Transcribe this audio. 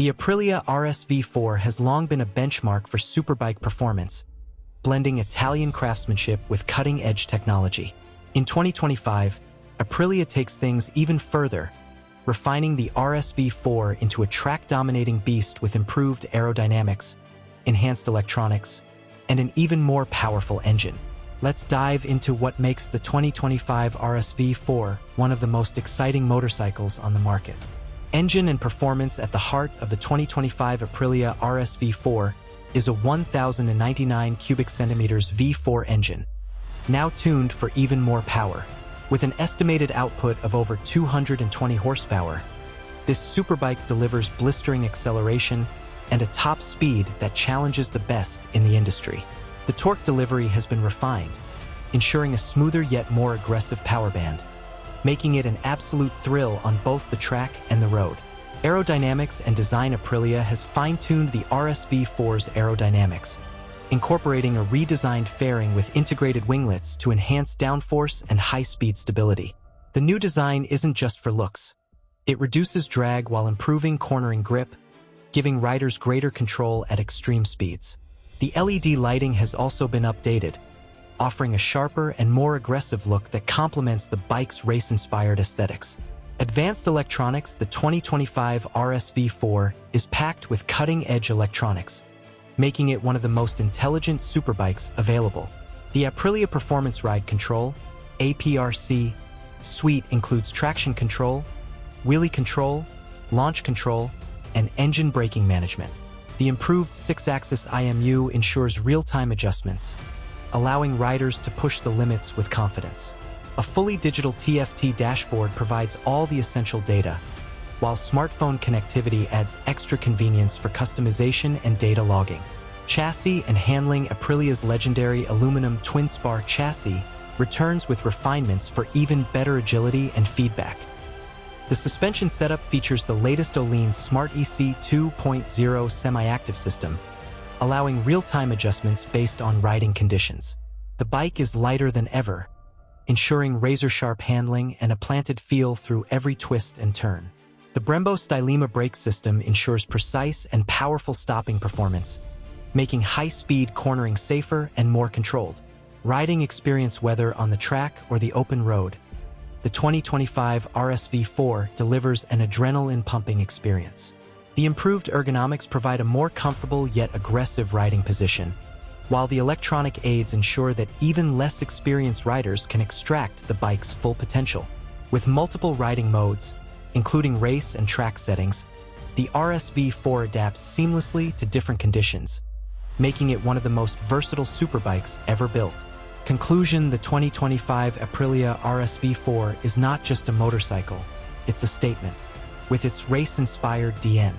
The Aprilia RSV4 has long been a benchmark for superbike performance, blending Italian craftsmanship with cutting-edge technology. In 2025, Aprilia takes things even further, refining the RSV4 into a track-dominating beast with improved aerodynamics, enhanced electronics, and an even more powerful engine. Let's dive into what makes the 2025 RSV4 one of the most exciting motorcycles on the market. Engine and performance. At the heart of the 2025 Aprilia RSV4 is a 1,099 cubic centimeters V4 engine, now tuned for even more power. With an estimated output of over 220 horsepower, this superbike delivers blistering acceleration and a top speed that challenges the best in the industry. The torque delivery has been refined, ensuring a smoother yet more aggressive power band, making it an absolute thrill on both the track and the road. Aerodynamics and design. Aprilia has fine-tuned the RSV4's aerodynamics, incorporating a redesigned fairing with integrated winglets to enhance downforce and high-speed stability. The new design isn't just for looks. It reduces drag while improving cornering grip, giving riders greater control at extreme speeds. The LED lighting has also been updated, offering a sharper and more aggressive look that complements the bike's race-inspired aesthetics. Advanced electronics. The 2025 RSV4 is packed with cutting-edge electronics, making it one of the most intelligent superbikes available. The Aprilia Performance Ride Control (APRC) suite includes traction control, wheelie control, launch control, and engine braking management. The improved 6-axis IMU ensures real-time adjustments, allowing riders to push the limits with confidence. A fully digital TFT dashboard provides all the essential data, while smartphone connectivity adds extra convenience for customization and data logging. Chassis and handling. Aprilia's legendary aluminum twin-spar chassis returns with refinements for even better agility and feedback. The suspension setup features the latest Öhlins Smart EC 2.0 semi-active system, allowing real-time adjustments based on riding conditions. The bike is lighter than ever, ensuring razor-sharp handling and a planted feel through every twist and turn. The Brembo Stylema brake system ensures precise and powerful stopping performance, making high-speed cornering safer and more controlled. Riding experience. Whether on the track or the open road, the 2025 RSV4 delivers an adrenaline-pumping experience. The improved ergonomics provide a more comfortable yet aggressive riding position, while the electronic aids ensure that even less experienced riders can extract the bike's full potential. With multiple riding modes, including race and track settings, the RSV4 adapts seamlessly to different conditions, making it one of the most versatile superbikes ever built. Conclusion. The 2025 Aprilia RSV4 is not just a motorcycle, it's a statement. With its race-inspired DN,